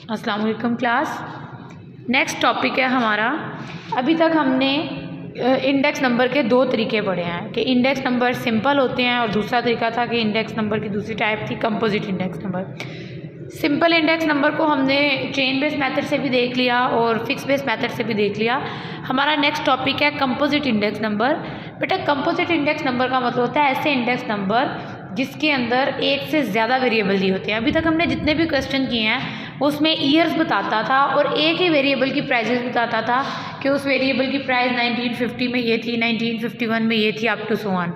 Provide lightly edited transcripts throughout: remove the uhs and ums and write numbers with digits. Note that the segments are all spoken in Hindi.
अस्सलाम वालेकुम क्लास। नेक्स्ट टॉपिक है हमारा। अभी तक हमने इंडेक्स नंबर के दो तरीके पढ़े हैं कि इंडेक्स नंबर सिंपल होते हैं और दूसरा तरीका था कि इंडेक्स नंबर की दूसरी टाइप थी composite index number. Simple index number को हमने चेन बेस मेथड से भी देख लिया और फिक्स बेस मेथड से भी देख लिया। हमारा नेक्स्ट टॉपिक है कंपोजिट इंडेक्स नंबर। बेटा कंपोजिट इंडेक्स नंबर का मतलब होता है ऐसे इंडेक्स नंबर जिसके अंदर एक से ज़्यादा वेरिएबल दिए होते हैं। अभी तक हमने जितने भी क्वेश्चन किए हैं उसमें ईयर्स बताता था और एक ही वेरिएबल की प्राइजेस बताता था कि उस वेरिएबल की प्राइस 1950 में ये थी, 1951 में ये थी, अप टू सो ऑन।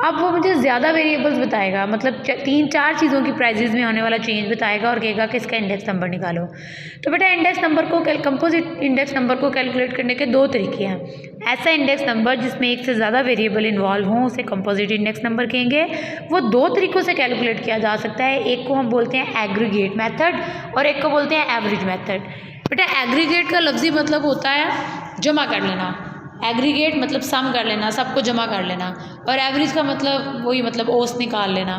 अब वो मुझे ज़्यादा वेरिएबल्स बताएगा, मतलब 3-4 चीज़ों की प्राइजेस में होने वाला चेंज बताएगा और कहेगा कि इसका इंडेक्स नंबर निकालो। तो बेटा इंडेक्स नंबर को कंपोजिट इंडेक्स नंबर को कैलकुलेट करने के दो तरीके हैं। ऐसा इंडेक्स नंबर जिसमें एक से ज़्यादा वेरिएबल इन्वॉल्व हों उसे कंपोजिट इंडेक्स नंबर कहेंगे। वो दो तरीक़ों से कैलकुलेट किया जा सकता है। एक को हम बोलते हैं एग्रीगेट मेथड और एक को बोलते हैं एवरेज मेथड। बेटा एग्रीगेट का लफ्ज़ी मतलब होता है जमा कर लेना। एग्रीगेट मतलब सम कर लेना, सबको जमा कर लेना, और एवरेज का मतलब वही मतलब औसत निकाल लेना।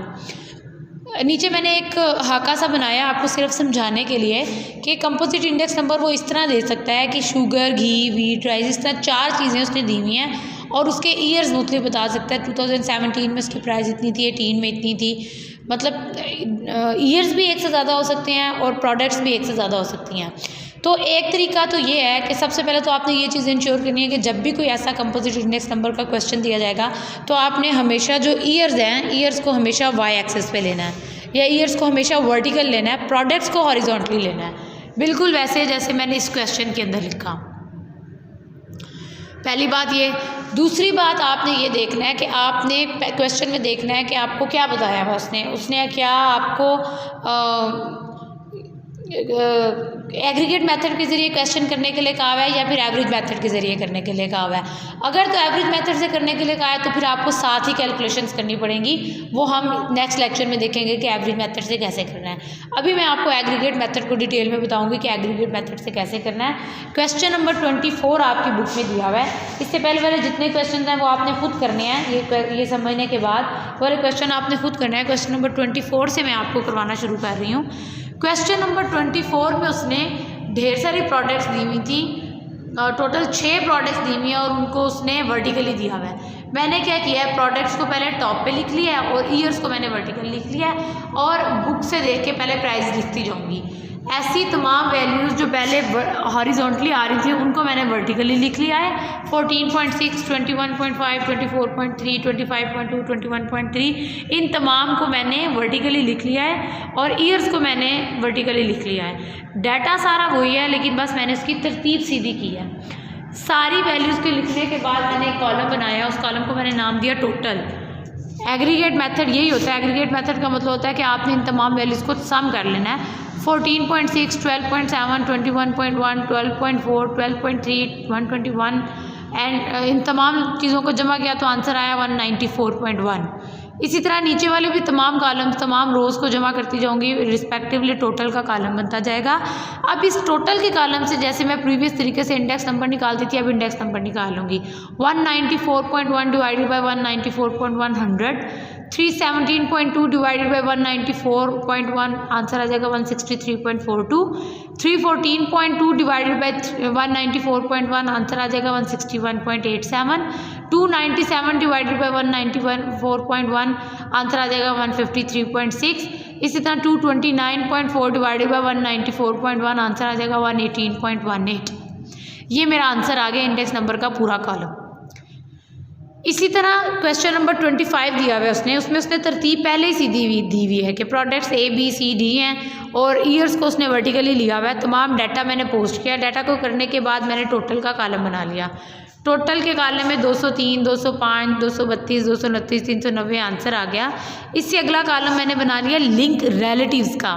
नीचे मैंने एक हाका सा बनाया आपको सिर्फ समझाने के लिए कि कंपोजिट इंडेक्स नंबर वो इस तरह दे सकता है कि शुगर, घी, व्हीट, राइस, इस तरह 4 चीज़ें उसने दी हुई हैं और उसके ईयर्स मुख्तलिफ बता सकता है। 2017 में उसकी प्राइस इतनी थी, 18 में इतनी थी। मतलब ईयर्स भी एक से ज़्यादा हो सकते हैं और प्रोडक्ट्स भी एक से ज़्यादा हो सकती हैं। तो एक तरीका तो ये है कि सबसे पहले तो आपने ये चीज़ इंश्योर करनी है कि जब भी कोई ऐसा कंपोजिट इंडेक्स नंबर का क्वेश्चन दिया जाएगा तो आपने हमेशा जो ईयर्स हैं, ईयर्स को हमेशा वाई एक्सिस पे लेना है या ईयर्स को हमेशा वर्टिकल लेना है, प्रोडक्ट्स को हॉरिजॉन्टली लेना है, बिल्कुल वैसे जैसे मैंने इस क्वेश्चन के अंदर लिखा। पहली बात ये। दूसरी बात आपने ये देखना है कि आपने क्वेश्चन में देखना है कि आपको क्या बताया है उसने क्या आपको एग्रीगेट मेथड के ज़रिए क्वेश्चन करने के लिए कहा हुआ है या फिर एवरेज मेथड के ज़रिए करने के लिए कहा हुआ है। अगर तो एवरेज मेथड से करने के लिए कहा है तो फिर आपको साथ ही कैलकुलेशंस करनी पड़ेंगी। वो हम नेक्स्ट लेक्चर में देखेंगे कि एवरेज मेथड से कैसे करना है। अभी मैं आपको एग्रीगेट मेथड को डिटेल में बताऊंगी कि एग्रीगेट मेथड से कैसे करना है। क्वेश्चन नंबर 24 आपकी बुक में दिया हुआ है। इससे पहले वाले जितने क्वेश्चन हैं वो आपने खुद करने हैं। ये समझने के बाद वाले क्वेश्चन आपने खुद करना है। क्वेश्चन नंबर 24 से मैं आपको करवाना शुरू कर रही हूँ। क्वेश्चन नंबर 24 में उसने ढेर सारी प्रोडक्ट्स दी हुई थी, टोटल 6 प्रोडक्ट्स दी हुई हैं और उनको उसने वर्टिकली दिया हुआ है। मैंने क्या किया है, प्रोडक्ट्स को पहले टॉप पे लिख लिया है और ईयर्स को मैंने वर्टिकल लिख लिया है और बुक से देख के पहले प्राइस लिखती जाऊँगी। ऐसी तमाम वैल्यूज़ जो पहले हॉरिजॉन्टली आ रही थी उनको मैंने वर्टिकली लिख लिया है। 14.6, 21.5, 24.3, 25.2, 21.3 इन तमाम को मैंने वर्टिकली लिख लिया है और ईयर्स को मैंने वर्टिकली लिख लिया है। डाटा सारा वही है लेकिन बस मैंने उसकी तरतीब सीधी की है। सारी वैल्यूज़ के लिखने के बाद मैंने एक कॉलम बनाया, उस कॉलम को मैंने नाम दिया टोटल। एग्रीगेट मेथड यही होता है। एग्रीगेट मेथड का मतलब होता है कि आपने इन तमाम वैल्यूज़ को सम कर लेना है। 14.6, 12.7, 21.1, 12.4, 12.3, 121 एंड इन तमाम चीज़ों को जमा किया तो आंसर आया 194.1। इसी तरह नीचे वाले भी तमाम कॉलम, तमाम रोज़ को जमा करती जाऊंगी, रिस्पेक्टिवली टोटल का कॉलम बनता जाएगा। अब इस टोटल के कॉलम से जैसे मैं प्रीवियस तरीके से इंडेक्स नंबर निकालती थी अब इंडेक्स नंबर निकाल लूँगी। 194.1 divided by 194.100, 317.2 divided by 194.1 answer आ जाएगा 163.42, 314.2 डिवाइडेड बाई 194.1 आंसर आ जाएगा 161.87, 297 डिवाइडेड बाई 194.1 आंसर आ जाएगा 153.6। इसी तरह 229.4 डिवाइडेड बाई 194.1 आंसर आ जाएगा 118.18। ये मेरा आंसर आ गया इंडेक्स नंबर का पूरा कॉलम। इसी तरह क्वेश्चन नंबर 25 दिया हुआ है उसमें उसने तरतीब पहले ही सीधी दी हुई है कि products A, B, C, D हैं और ईयर्स को उसने वर्टिकली लिया हुआ है। तमाम डाटा मैंने पोस्ट किया। डाटा को करने के बाद मैंने टोटल का कॉलम बना लिया। टोटल के कॉलम में 203, 205, 232, 229, 390 आंसर आ गया। इससे अगला कॉलम मैंने बना लिया लिंक रिलेटिव्स का।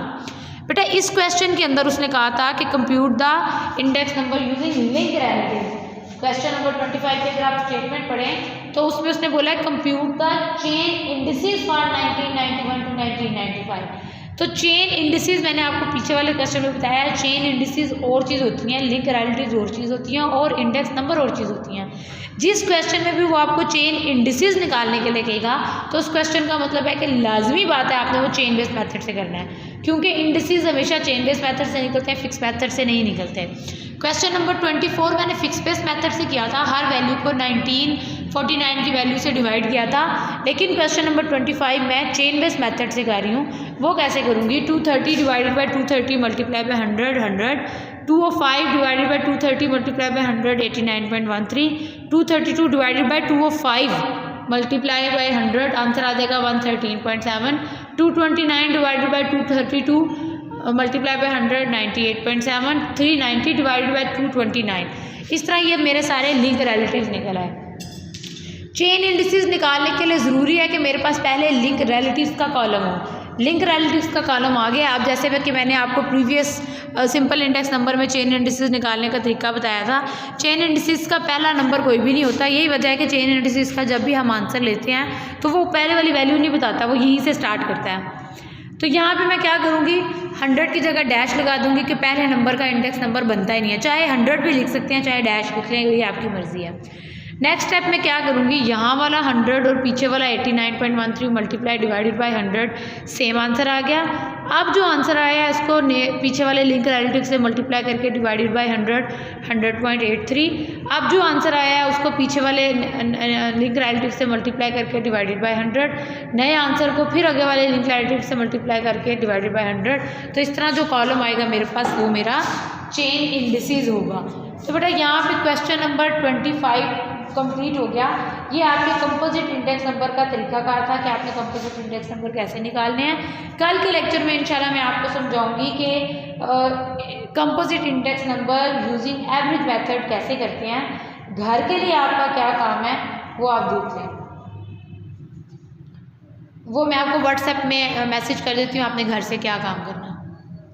बेटा इस क्वेश्चन के अंदर उसने कहा था कि compute the index number using link relatives. Question number 25 के अगर आप स्टेटमेंट पढ़ें तो उसमें उसने बोला है compute the chain indices for 1991 to 1995। तो चेन इंडिसेस मैंने आपको पीछे वाले क्वेश्चन में बताया है, चेन इंडिसेस और चीज़ होती हैं, लिंक रिलेटिव्स और चीज़ होती हैं, और इंडेक्स नंबर और चीज़ होती हैं। जिस क्वेश्चन में भी वो आपको चेन इंडिसेस निकालने के लिए कहेगा तो उस क्वेश्चन का मतलब है कि लाजमी बात है आपने वो चेन बेस्ड मेथड से करना है, क्योंकि इंडिसेस हमेशा चेन बेस्ड मेथड से निकलते हैं, फिक्स मेथड से नहीं निकलते। क्वेश्चन नंबर 24 मैंने फिक्स बेस्ड मेथड से किया था, हर वैल्यू को 1949 की वैल्यू से डिवाइड किया था, लेकिन क्वेश्चन नंबर 25 मैं चेन बेस्ड मेथड से कर रही हूँ। वो कैसे करूँगी, 230 divided by 230 multiply by 100 100, 205 divided by 230 multiply by 100 89.13, 232 divided by 205 multiply by 100 answer आ जाएगा 113.7, 229 divided by 232 multiply by 100 98.7, 390 divided by 229। इस तरह ये मेरे सारे लिंक रिलेटिव्स निकल आए। चेन इंडिसेस निकालने के लिए ज़रूरी है कि मेरे पास पहले लिंक रिलेटिव्स का कॉलम हो। लिंक रिलेटिव्स का कॉलम आ गया। अब जैसे कि मैंने आपको प्रीवियस सिंपल इंडेक्स नंबर में चेन इंडिसेस निकालने का तरीका बताया था, चेन इंडिसेस का पहला नंबर कोई भी नहीं होता। यही वजह है कि चेन इंडिसेस का जब भी हम आंसर लेते हैं तो वो पहले वाली वैल्यू नहीं बताता, वो यहीं से स्टार्ट करता है। तो यहाँ पे मैं क्या करूँगी, 100 की जगह डैश लगा दूँगी कि पहले नंबर का इंडेक्स नंबर बनता ही नहीं है। चाहे 100 भी लिख सकते हैं, चाहे डैश लिख लें, ये आपकी मर्ज़ी है। नेक्स्ट स्टेप में क्या करूँगी, यहाँ वाला 100 और पीछे वाला 89.13 multiply divided by 100 same answer आ गया। अब जो आंसर आया है इसको पीछे वाले लिंक रिलेटिव से मल्टीप्लाई करके डिवाइडेड बाई 100 100.83। अब जो आंसर आया है उसको पीछे वाले लिंक रिलेटिव से मल्टीप्लाई करके डिवाइडेड बाई 100, नए आंसर को फिर आगे वाले लिंक रिलेटिव से मल्टीप्लाई करके डिवाइडेड बाई 100। तो इस तरह जो कॉलम आएगा मेरे पास वो मेरा चेन इंडिसेस होगा। तो बेटा यहाँ पे क्वेश्चन नंबर 25 कंप्लीट हो गया। ये आपके कंपोजिट इंडेक्स नंबर का तरीका कहा था कि आपने कंपोजिट इंडेक्स नंबर कैसे निकालने हैं। कल के लेक्चर में इंशाल्लाह मैं आपको समझाऊंगी कि composite index number using average method कैसे करते हैं। घर के लिए आपका क्या काम है वो आप देख लें, वो मैं आपको व्हाट्सएप में मैसेज कर देती हूँ, आपने घर से क्या काम करना है।